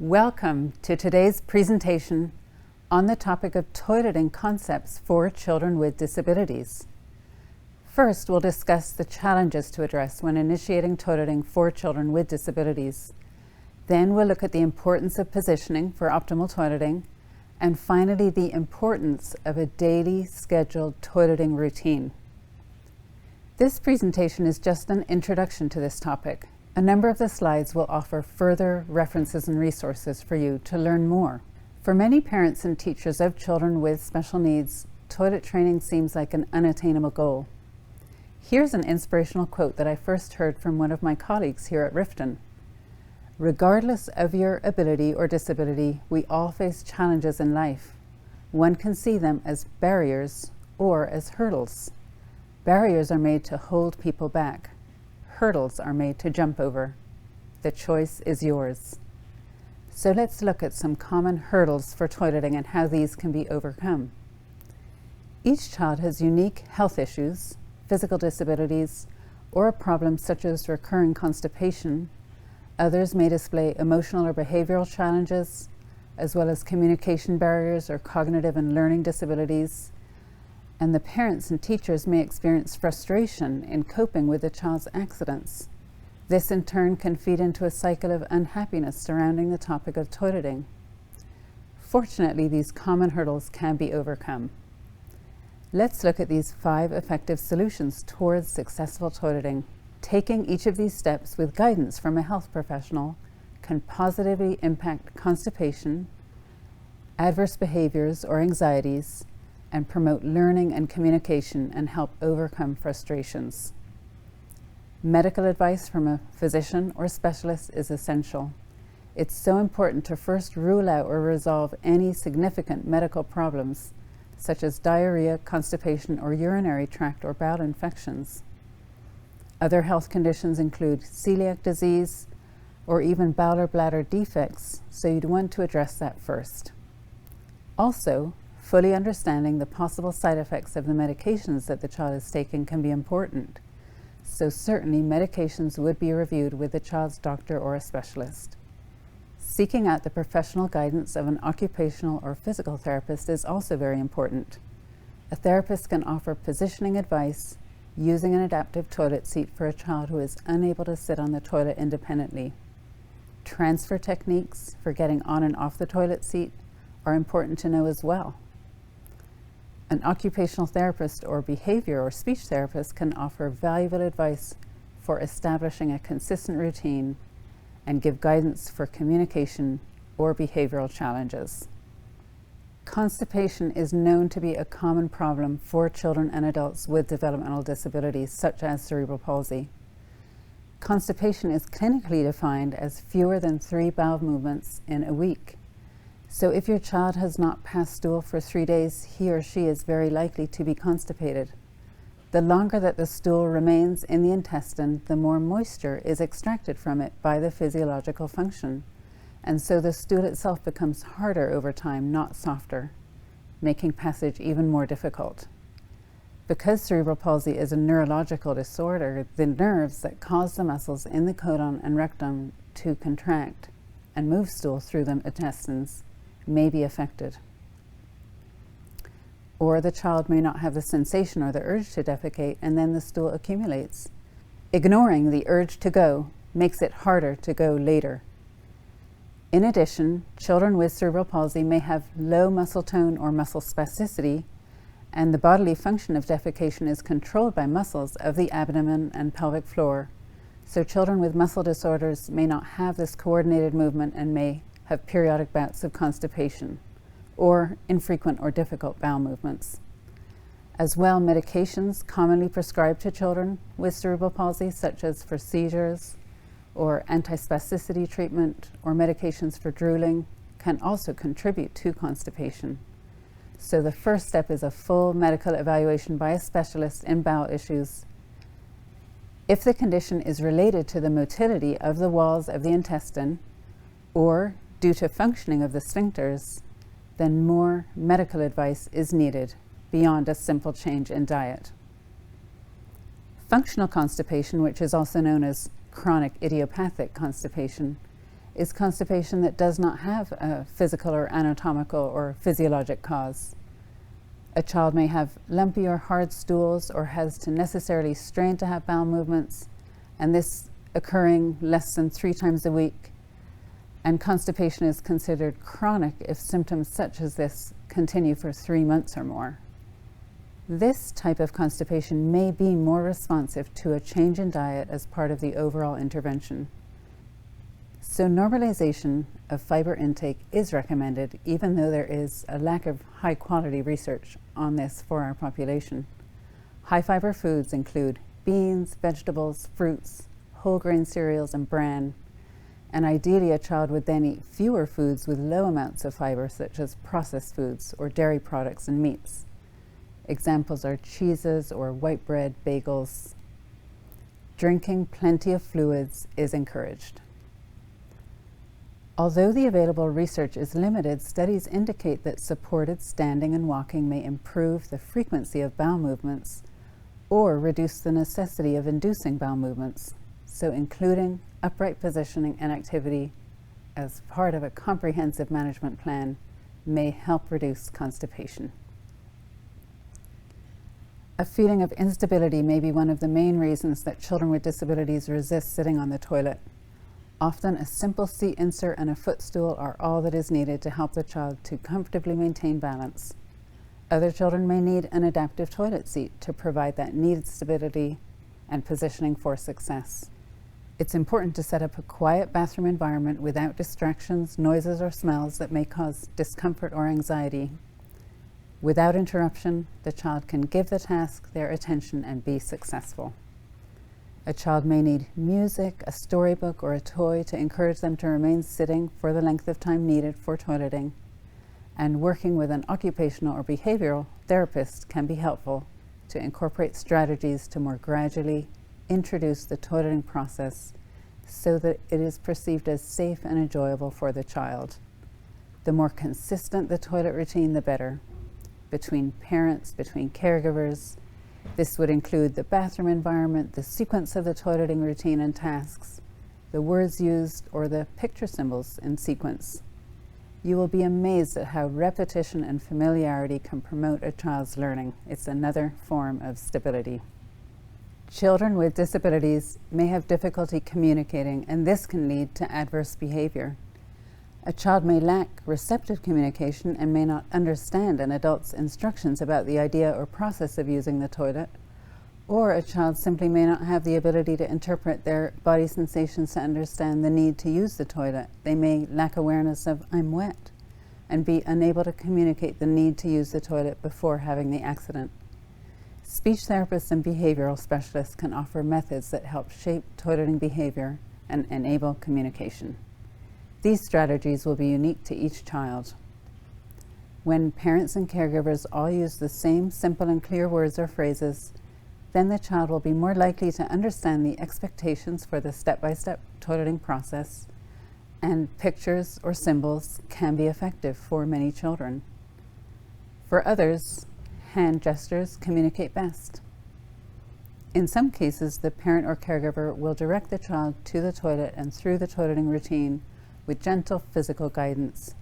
Welcome to today's presentation on the topic of toileting concepts for children with disabilities. First, we'll discuss the challenges to address when initiating toileting for children with disabilities. Then we'll look at the importance of positioning for optimal toileting, and finally the importance of a daily scheduled toileting routine. This presentation is just an introduction to this topic. A number of the slides will offer further references and resources for you to learn more. For many parents and teachers of children with special needs, toilet training seems like an unattainable goal. Here's an inspirational quote that I first heard from one of my colleagues here at Riften. Regardless of your ability or disability, we all face challenges in life. One can see them as barriers or as hurdles. Barriers are made to hold people back. Hurdles are made to jump over. The choice is yours. So let's look at some common hurdles for toileting and how these can be overcome. Each child has unique health issues, physical disabilities, or a problem such as recurring constipation. Others may display emotional or behavioral challenges, as well as communication barriers or cognitive and learning disabilities. And the parents and teachers may experience frustration in coping with the child's accidents. This in turn can feed into a cycle of unhappiness surrounding the topic of toileting. Fortunately, these common hurdles can be overcome. Let's look at these 5 effective solutions towards successful toileting. Taking each of these steps with guidance from a health professional can positively impact constipation, adverse behaviors or anxieties, and promote learning and communication and help overcome frustrations. Medical advice from a physician or specialist is essential. It's so important to first rule out or resolve any significant medical problems, such as diarrhea, constipation, or urinary tract or bowel infections. Other health conditions include celiac disease or even bowel or bladder defects, so you'd want to address that first. Also, fully understanding the possible side effects of the medications that the child is taking can be important. So certainly medications would be reviewed with the child's doctor or a specialist. Seeking out the professional guidance of an occupational or physical therapist is also very important. A therapist can offer positioning advice using an adaptive toilet seat for a child who is unable to sit on the toilet independently. Transfer techniques for getting on and off the toilet seat are important to know as well. An occupational therapist or behavior or speech therapist can offer valuable advice for establishing a consistent routine and give guidance for communication or behavioral challenges. Constipation is known to be a common problem for children and adults with developmental disabilities such as cerebral palsy. Constipation is clinically defined as fewer than 3 bowel movements in a week. So if your child has not passed stool for 3 days, he or she is very likely to be constipated. The longer that the stool remains in the intestine, the more moisture is extracted from it by the physiological function. And so the stool itself becomes harder over time, not softer, making passage even more difficult. Because cerebral palsy is a neurological disorder, the nerves that cause the muscles in the colon and rectum to contract and move stool through the intestines may be affected. Or the child may not have the sensation or the urge to defecate, and then the stool accumulates. Ignoring the urge to go makes it harder to go later. In addition, children with cerebral palsy may have low muscle tone or muscle spasticity, and the bodily function of defecation is controlled by muscles of the abdomen and pelvic floor. So children with muscle disorders may not have this coordinated movement and may have periodic bouts of constipation or infrequent or difficult bowel movements. As well, medications commonly prescribed to children with cerebral palsy, such as for seizures or antispasticity treatment or medications for drooling, can also contribute to constipation. So the first step is a full medical evaluation by a specialist in bowel issues. If the condition is related to the motility of the walls of the intestine or due to functioning of the sphincters, then more medical advice is needed beyond a simple change in diet. Functional constipation, which is also known as chronic idiopathic constipation, is constipation that does not have a physical or anatomical or physiologic cause. A child may have lumpy or hard stools or has to necessarily strain to have bowel movements, and this occurring less than 3 times a week. And constipation is considered chronic if symptoms such as this continue for 3 months or more. This type of constipation may be more responsive to a change in diet as part of the overall intervention. So normalization of fiber intake is recommended, even though there is a lack of high-quality research on this for our population. High-fiber foods include beans, vegetables, fruits, whole grain cereals, and bran. And ideally, a child would then eat fewer foods with low amounts of fiber, such as processed foods or dairy products and meats. Examples are cheeses or white bread, bagels. Drinking plenty of fluids is encouraged. Although the available research is limited, studies indicate that supported standing and walking may improve the frequency of bowel movements or reduce the necessity of inducing bowel movements. So including upright positioning and activity as part of a comprehensive management plan may help reduce constipation. A feeling of instability may be one of the main reasons that children with disabilities resist sitting on the toilet. Often a simple seat insert and a footstool are all that is needed to help the child to comfortably maintain balance. Other children may need an adaptive toilet seat to provide that needed stability and positioning for success. It's important to set up a quiet bathroom environment without distractions, noises, or smells that may cause discomfort or anxiety. Without interruption, the child can give the task their attention and be successful. A child may need music, a storybook, or a toy to encourage them to remain sitting for the length of time needed for toileting. And working with an occupational or behavioral therapist can be helpful to incorporate strategies to more gradually introduce the toileting process so that it is perceived as safe and enjoyable for the child. The more consistent the toilet routine, the better. Between parents, between caregivers. This would include the bathroom environment, the sequence of the toileting routine and tasks, the words used, or the picture symbols in sequence. You will be amazed at how repetition and familiarity can promote a child's learning. It's another form of stability. Children with disabilities may have difficulty communicating, and this can lead to adverse behavior. A child may lack receptive communication and may not understand an adult's instructions about the idea or process of using the toilet, or a child simply may not have the ability to interpret their body sensations to understand the need to use the toilet. They may lack awareness of "I'm wet" and be unable to communicate the need to use the toilet before having the accident. Speech therapists and behavioral specialists can offer methods that help shape toileting behavior and enable communication. These strategies will be unique to each child. When parents and caregivers all use the same simple and clear words or phrases, then the child will be more likely to understand the expectations for the step-by-step toileting process, and pictures or symbols can be effective for many children. For others, hand gestures communicate best. In some cases, the parent or caregiver will direct the child to the toilet and through the toileting routine with gentle physical guidance.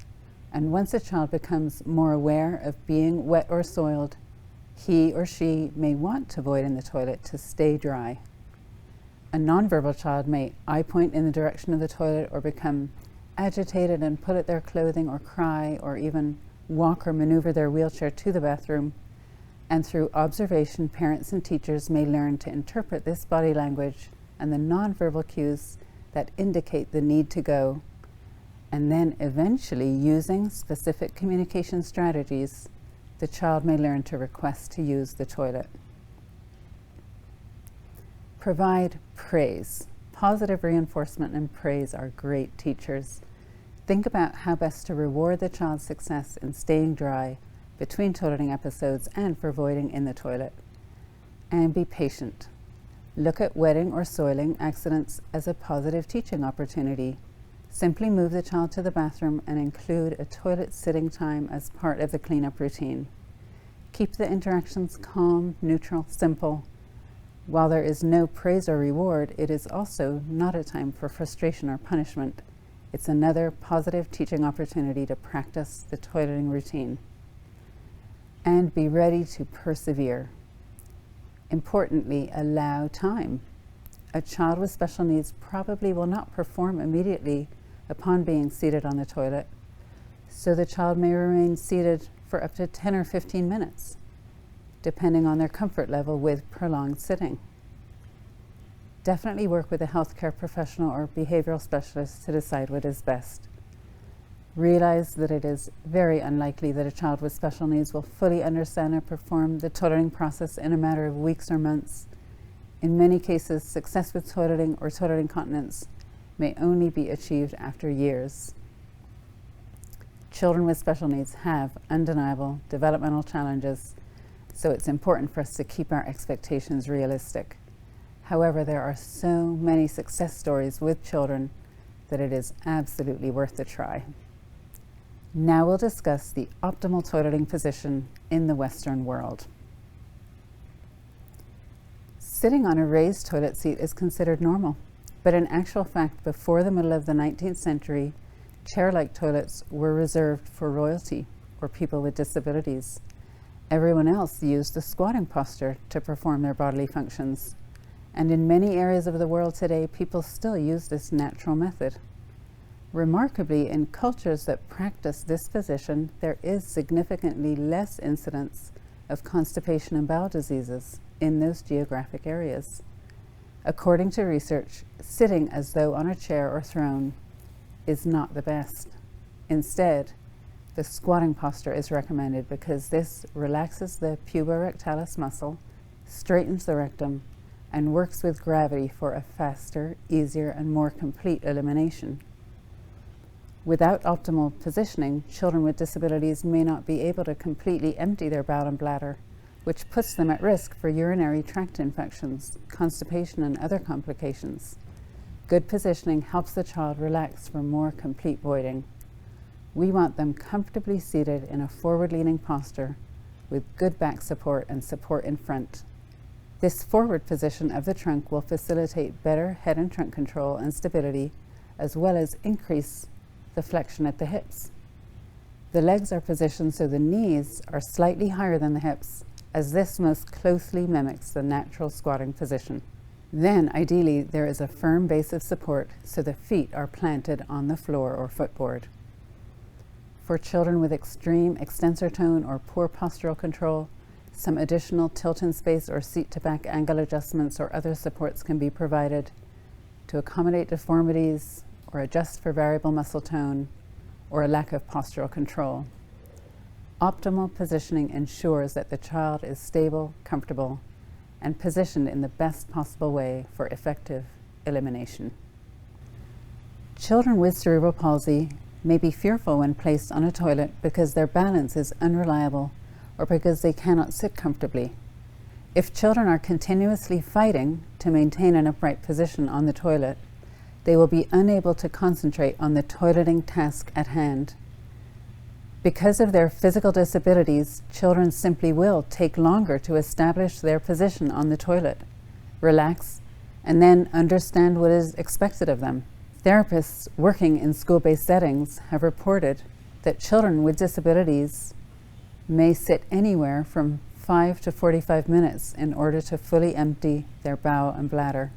And once a child becomes more aware of being wet or soiled, he or she may want to void in the toilet to stay dry. A nonverbal child may eye point in the direction of the toilet or become agitated and pull at their clothing or cry or even walk or maneuver their wheelchair to the bathroom. And through observation, parents and teachers may learn to interpret this body language and the nonverbal cues that indicate the need to go. And then eventually, using specific communication strategies, the child may learn to request to use the toilet. Provide praise. Positive reinforcement and praise are great teachers. Think about how best to reward the child's success in staying dry between toileting episodes and for voiding in the toilet. And be patient. Look at wetting or soiling accidents as a positive teaching opportunity. Simply move the child to the bathroom and include a toilet sitting time as part of the cleanup routine. Keep the interactions calm, neutral, simple. While there is no praise or reward, it is also not a time for frustration or punishment. It's another positive teaching opportunity to practice the toileting routine. And be ready to persevere. Importantly, allow time. A child with special needs probably will not perform immediately upon being seated on the toilet, so the child may remain seated for up to 10 or 15 minutes, depending on their comfort level with prolonged sitting. Definitely work with a healthcare professional or behavioral specialist to decide what is best. Realize that it is very unlikely that a child with special needs will fully understand and perform the toileting process in a matter of weeks or months. In many cases, success with toileting or toilet continence may only be achieved after years. Children with special needs have undeniable developmental challenges, so it's important for us to keep our expectations realistic. However, there are so many success stories with children that it is absolutely worth the try. Now we'll discuss the optimal toileting position in the Western world. Sitting on a raised toilet seat is considered normal, but in actual fact, before the middle of the 19th century, chair-like toilets were reserved for royalty or people with disabilities. Everyone else used the squatting posture to perform their bodily functions, and in many areas of the world today, people still use this natural method. Remarkably, in cultures that practice this position, there is significantly less incidence of constipation and bowel diseases in those geographic areas. According to research, sitting as though on a chair or throne is not the best. Instead, the squatting posture is recommended because this relaxes the puborectalis muscle, straightens the rectum, and works with gravity for a faster, easier, and more complete elimination. Without optimal positioning, children with disabilities may not be able to completely empty their bowel and bladder, which puts them at risk for urinary tract infections, constipation, and other complications. Good positioning helps the child relax for more complete voiding. We want them comfortably seated in a forward-leaning posture with good back support and support in front. This forward position of the trunk will facilitate better head and trunk control and stability, as well as increase the flexion at the hips. The legs are positioned so the knees are slightly higher than the hips, as this most closely mimics the natural squatting position. Then, ideally, there is a firm base of support so the feet are planted on the floor or footboard. For children with extreme extensor tone or poor postural control, some additional tilt in space or seat to back angle adjustments or other supports can be provided to accommodate deformities or adjust for variable muscle tone or a lack of postural control. Optimal positioning ensures that the child is stable, comfortable, and positioned in the best possible way for effective elimination. Children with cerebral palsy may be fearful when placed on a toilet because their balance is unreliable or because they cannot sit comfortably. If children are continuously fighting to maintain an upright position on the toilet, they will be unable to concentrate on the toileting task at hand. Because of their physical disabilities, children simply will take longer to establish their position on the toilet, relax, and then understand what is expected of them. Therapists working in school-based settings have reported that children with disabilities may sit anywhere from 5 to 45 minutes in order to fully empty their bowel and bladder.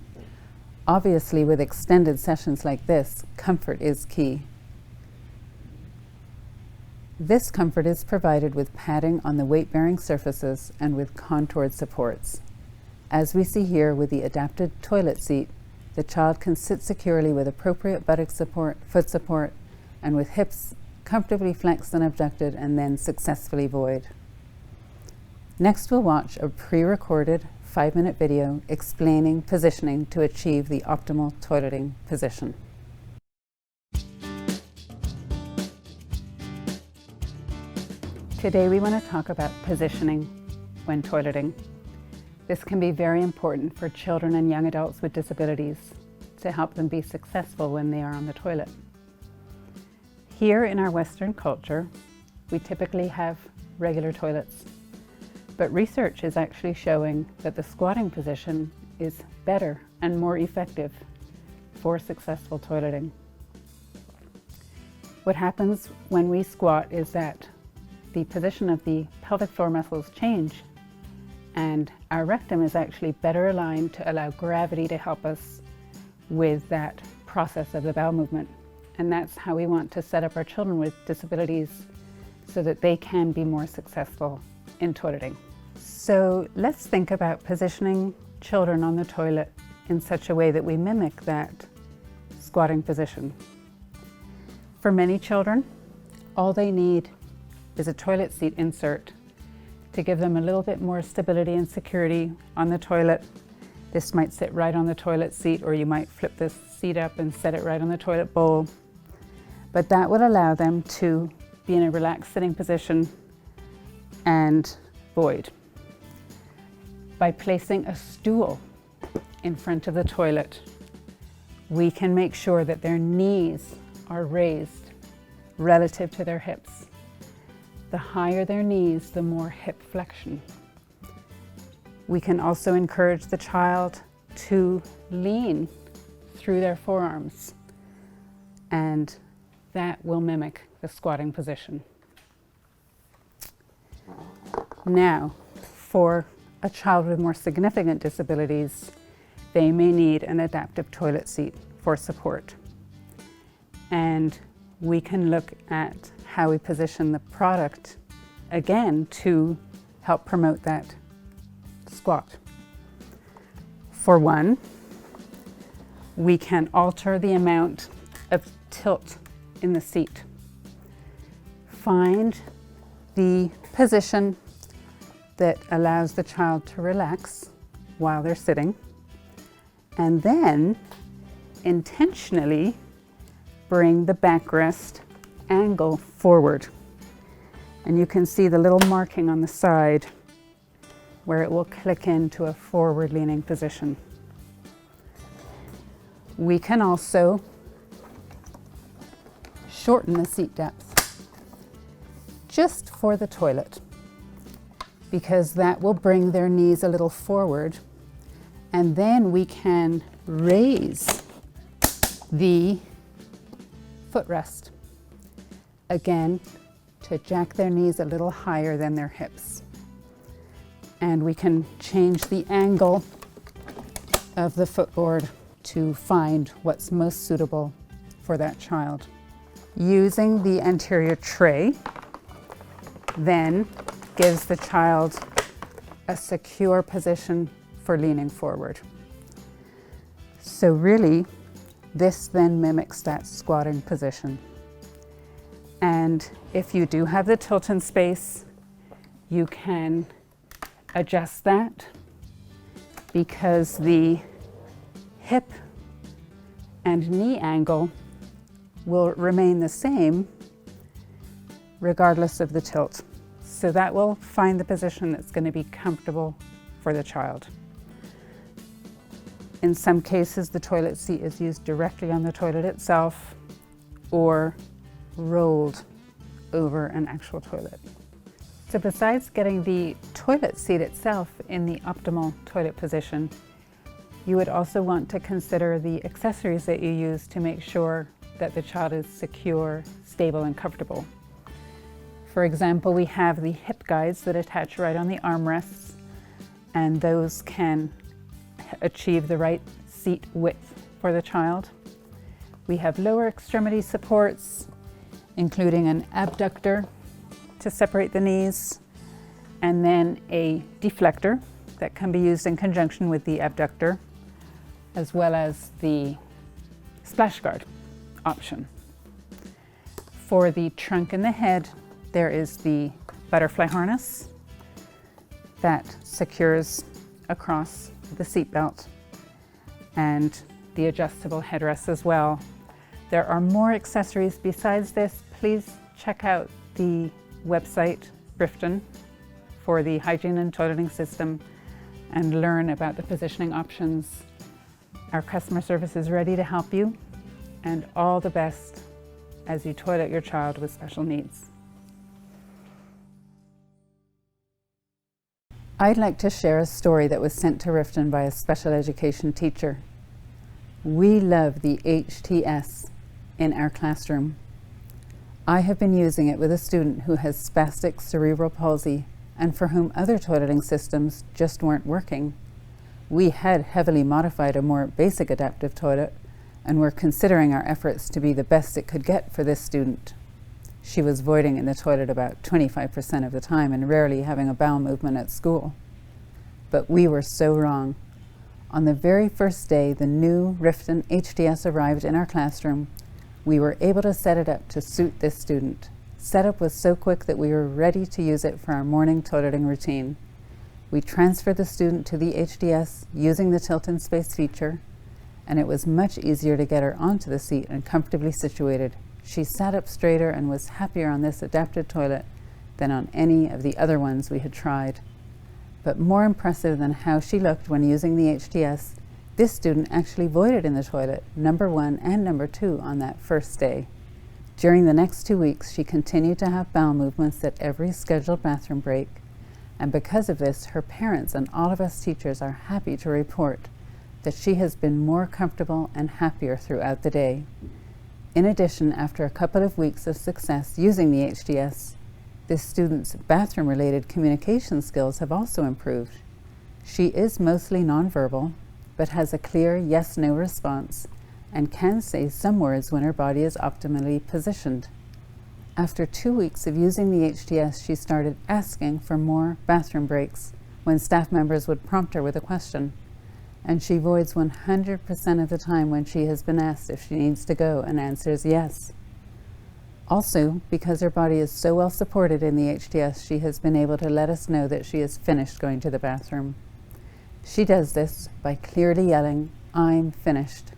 Obviously, with extended sessions like this, comfort is key. This comfort is provided with padding on the weight-bearing surfaces and with contoured supports. As we see here with the adapted toilet seat, the child can sit securely with appropriate buttock support, foot support, and with hips comfortably flexed and abducted, and then successfully void. Next, we'll watch a pre-recorded 5-minute video explaining positioning to achieve the optimal toileting position. Today we want to talk about positioning when toileting. This can be very important for children and young adults with disabilities to help them be successful when they are on the toilet. Here in our Western culture, we typically have regular toilets, but research is actually showing that the squatting position is better and more effective for successful toileting. What happens when we squat is that the position of the pelvic floor muscles change, and our rectum is actually better aligned to allow gravity to help us with that process of the bowel movement. And that's how we want to set up our children with disabilities so that they can be more successful in toileting. So let's think about positioning children on the toilet in such a way that we mimic that squatting position. For many children, all they need is a toilet seat insert to give them a little bit more stability and security on the toilet. This might sit right on the toilet seat, or you might flip this seat up and set it right on the toilet bowl. But that will allow them to be in a relaxed sitting position and void. By placing a stool in front of the toilet, we can make sure that their knees are raised relative to their hips. The higher their knees, the more hip flexion. We can also encourage the child to lean through their forearms, and that will mimic the squatting position. Now, for a child with more significant disabilities, they may need an adaptive toilet seat for support. And we can look at how we position the product again to help promote that squat. For one, we can alter the amount of tilt in the seat. Find the position that allows the child to relax while they're sitting, and then intentionally bring the backrest angle forward. And you can see the little marking on the side where it will click into a forward-leaning position. We can also shorten the seat depth just for the toilet, because that will bring their knees a little forward, and then we can raise the footrest again to jack their knees a little higher than their hips. And we can change the angle of the footboard to find what's most suitable for that child. Using the anterior tray then gives the child a secure position for leaning forward. So really, this then mimics that squatting position. And if you do have the tilt in space, you can adjust that, because the hip and knee angle will remain the same regardless of the tilt. So that will find the position that's going to be comfortable for the child. In some cases, the toilet seat is used directly on the toilet itself or rolled over an actual toilet. So besides getting the toilet seat itself in the optimal toilet position, you would also want to consider the accessories that you use to make sure that the child is secure, stable, and comfortable. For example, we have the hip guides that attach right on the armrests, and those can achieve the right seat width for the child. We have lower extremity supports, including an abductor to separate the knees, and then a deflector that can be used in conjunction with the abductor, as well as the splash guard option. For the trunk and the head, there is the butterfly harness that secures across the seat belt, and the adjustable headrest as well. There are more accessories besides this. Please check out the website Brifton for the hygiene and toileting system and learn about the positioning options. Our customer service is ready to help you, and all the best as you toilet your child with special needs. I'd like to share a story that was sent to Rifton by a special education teacher. We love the HTS in our classroom. I have been using it with a student who has spastic cerebral palsy and for whom other toileting systems just weren't working. We had heavily modified a more basic adaptive toilet and were considering our efforts to be the best it could get for this student. She was voiding in the toilet about 25% of the time and rarely having a bowel movement at school. But we were so wrong. On the very first day the new Riften HDS arrived in our classroom, we were able to set it up to suit this student. Setup was so quick that we were ready to use it for our morning toileting routine. We transferred the student to the HDS using the tilt in space feature, and it was much easier to get her onto the seat and comfortably situated. She sat up straighter and was happier on this adapted toilet than on any of the other ones we had tried. But more impressive than how she looked when using the HDS, this student actually voided in the toilet, number 1 and number 2, on that first day. During the next 2 weeks, she continued to have bowel movements at every scheduled bathroom break, and because of this, her parents and all of us teachers are happy to report that she has been more comfortable and happier throughout the day. In addition, after a couple of weeks of success using the HDS, this student's bathroom-related communication skills have also improved. She is mostly nonverbal, but has a clear yes-no response and can say some words when her body is optimally positioned. After 2 weeks of using the HDS, she started asking for more bathroom breaks when staff members would prompt her with a question. And she voids 100% of the time when she has been asked if she needs to go and answers yes. Also, because her body is so well supported in the HDS, she has been able to let us know that she is finished going to the bathroom. She does this by clearly yelling, "I'm finished."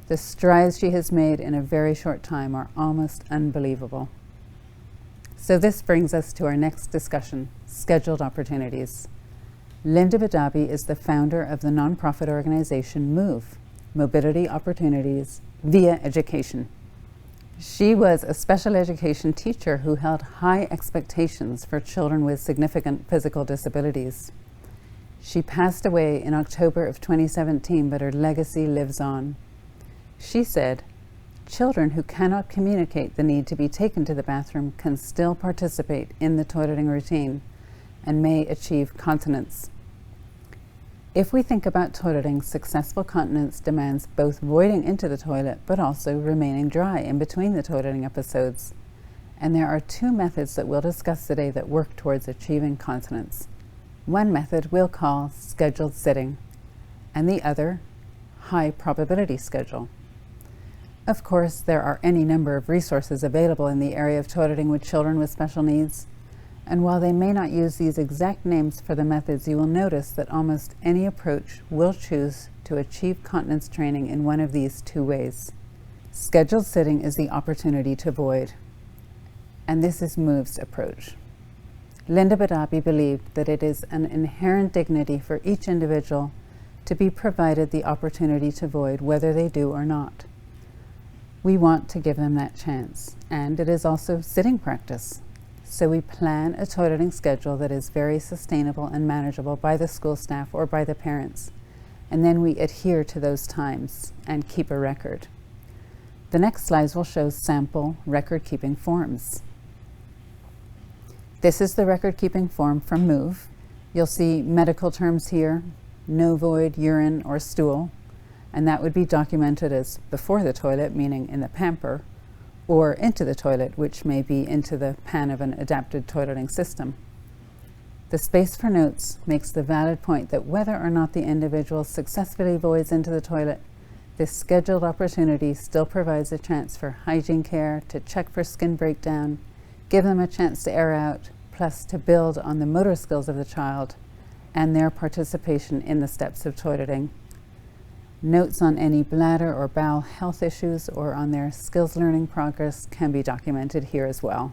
The strides she has made in a very short time are almost unbelievable. So this brings us to our next discussion, scheduled opportunities. Linda Badabi is the founder of the nonprofit organization MOVE, Mobility Opportunities via Education. She was a special education teacher who held high expectations for children with significant physical disabilities. She passed away in October of 2017, but her legacy lives on. She said, "Children who cannot communicate the need to be taken to the bathroom can still participate in the toileting routine and may achieve continence." If we think about toileting, successful continence demands both voiding into the toilet but also remaining dry in between the toileting episodes. And there are 2 methods that we'll discuss today that work towards achieving continence. One method we'll call scheduled sitting, and the other high probability schedule. Of course, there are any number of resources available in the area of toileting with children with special needs, and while they may not use these exact names for the methods, you will notice that almost any approach will choose to achieve continence training in one of these 2 ways. Scheduled sitting is the opportunity to void, and this is MOVE's approach. Linda Badabi believed that it is an inherent dignity for each individual to be provided the opportunity to void, whether they do or not. We want to give them that chance, and it is also sitting practice. So we plan a toileting schedule that is very sustainable and manageable by the school staff or by the parents, and then we adhere to those times and keep a record. The next slides will show sample record-keeping forms. This is the record-keeping form from MOVE. You'll see medical terms here, no void, urine, or stool, and that would be documented as before the toilet, meaning in the pamper, or into the toilet, which may be into the pan of an adapted toileting system. The space for notes makes the valid point that whether or not the individual successfully voids into the toilet, this scheduled opportunity still provides a chance for hygiene care, to check for skin breakdown, give them a chance to air out, plus to build on the motor skills of the child and their participation in the steps of toileting. Notes on any bladder or bowel health issues or on their skills learning progress can be documented here as well.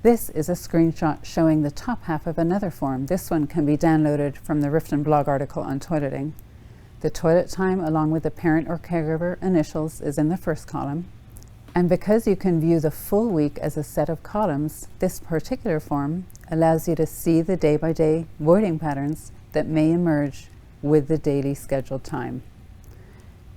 This is a screenshot showing the top half of another form. This one can be downloaded from the Riften blog article on toileting. The toilet time along with the parent or caregiver initials is in the first column. And because you can view the full week as a set of columns, this particular form allows you to see the day-by-day voiding patterns that may emerge with the daily scheduled time.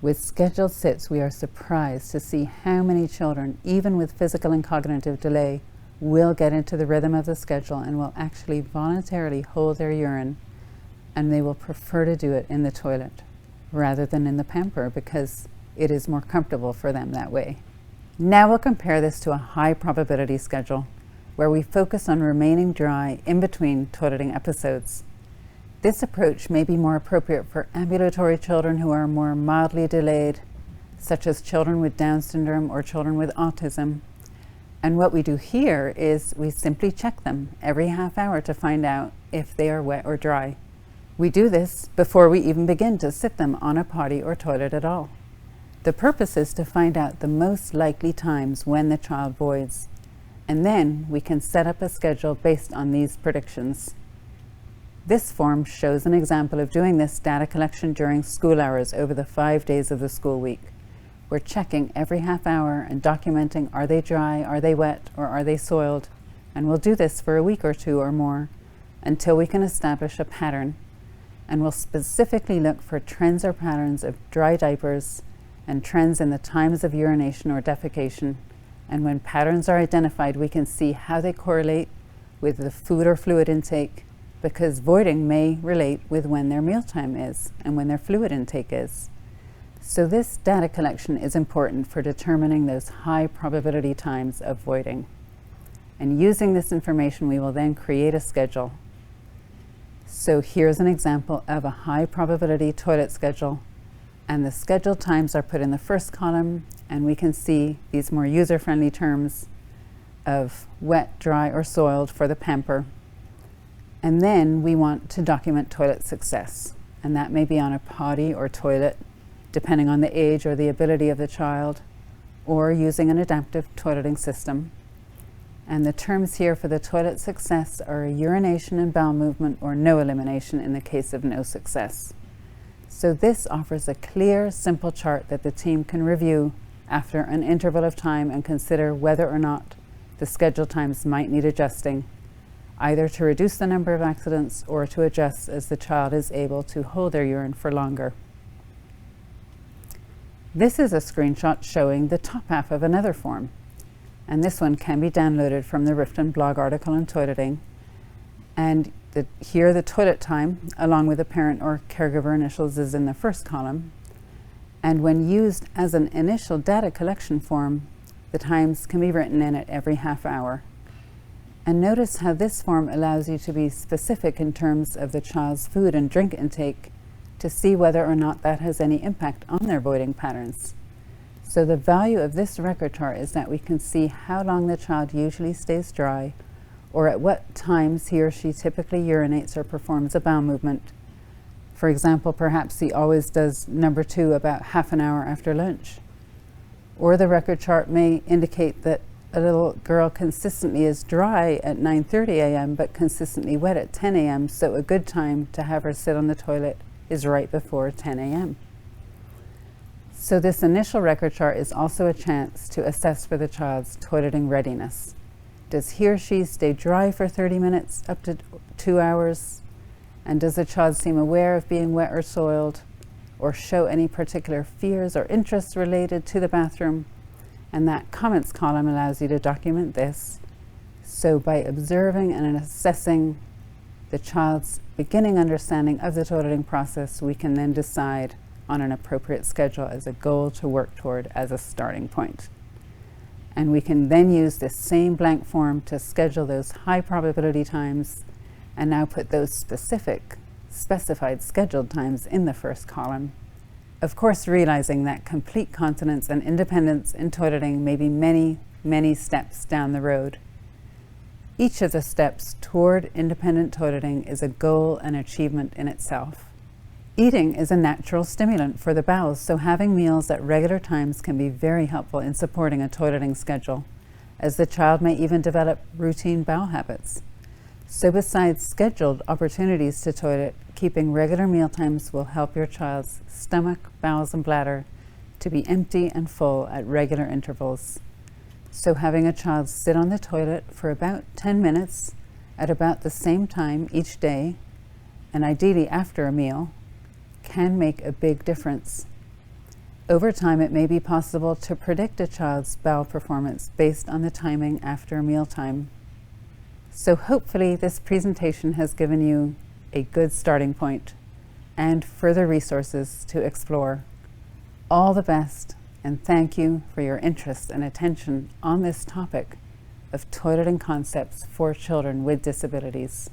With scheduled sits, we are surprised to see how many children, even with physical and cognitive delay, will get into the rhythm of the schedule and will actually voluntarily hold their urine, and they will prefer to do it in the toilet rather than in the pamper because it is more comfortable for them that way. Now we'll compare this to a high probability schedule where we focus on remaining dry in between toileting episodes. This approach may be more appropriate for ambulatory children who are more mildly delayed, such as children with Down syndrome or children with autism. And what we do here is we simply check them every half hour to find out if they are wet or dry. We do this before we even begin to sit them on a potty or toilet at all. The purpose is to find out the most likely times when the child voids, and then we can set up a schedule based on these predictions. This form shows an example of doing this data collection during school hours over the 5 days of the school week. We're checking every half hour and documenting, are they dry, are they wet, or are they soiled? And we'll do this for a week or two or more until we can establish a pattern. And we'll specifically look for trends or patterns of dry diapers and trends in the times of urination or defecation. And when patterns are identified, we can see how they correlate with the food or fluid intake, because voiding may relate with when their mealtime is and when their fluid intake is. So this data collection is important for determining those high probability times of voiding. And using this information, we will then create a schedule. So here's an example of a high probability toilet schedule, and the scheduled times are put in the first column, and we can see these more user-friendly terms of wet, dry, or soiled for the pamper. And then we want to document toilet success, and that may be on a potty or toilet, depending on the age or the ability of the child, or using an adaptive toileting system. And the terms here for the toilet success are urination and bowel movement, or no elimination in the case of no success. So this offers a clear, simple chart that the team can review after an interval of time and consider whether or not the schedule times might need adjusting, either to reduce the number of accidents or to adjust as the child is able to hold their urine for longer. This is a screenshot showing the top half of another form, and this one can be downloaded from the Riften blog article on toileting. And here the toilet time, along with the parent or caregiver initials, is in the first column. And when used as an initial data collection form, the times can be written in at every half hour. And notice how this form allows you to be specific in terms of the child's food and drink intake to see whether or not that has any impact on their voiding patterns. So the value of this record chart is that we can see how long the child usually stays dry, or at what times he or she typically urinates or performs a bowel movement. For example, perhaps he always does number 2 about half an hour after lunch. Or the record chart may indicate that a little girl consistently is dry at 9:30 a.m. but consistently wet at 10 a.m. So a good time to have her sit on the toilet is right before 10 a.m. So this initial record chart is also a chance to assess for the child's toileting readiness. Does he or she stay dry for 30 minutes up to 2 hours? And does the child seem aware of being wet or soiled, or show any particular fears or interests related to the bathroom? And that comments column allows you to document this. So by observing and assessing the child's beginning understanding of the toileting process, we can then decide on an appropriate schedule as a goal to work toward as a starting point. And we can then use this same blank form to schedule those high probability times, and now put those specified scheduled times in the first column. Of course, realizing that complete continence and independence in toileting may be many, many steps down the road. Each of the steps toward independent toileting is a goal and achievement in itself. Eating is a natural stimulant for the bowels, so having meals at regular times can be very helpful in supporting a toileting schedule, as the child may even develop routine bowel habits. So besides scheduled opportunities to toilet, keeping regular meal times will help your child's stomach, bowels, and bladder to be empty and full at regular intervals. So having a child sit on the toilet for about 10 minutes at about the same time each day, and ideally after a meal, can make a big difference. Over time, it may be possible to predict a child's bowel performance based on the timing after mealtime. So hopefully this presentation has given you a good starting point and further resources to explore. All the best, and thank you for your interest and attention on this topic of toileting concepts for children with disabilities.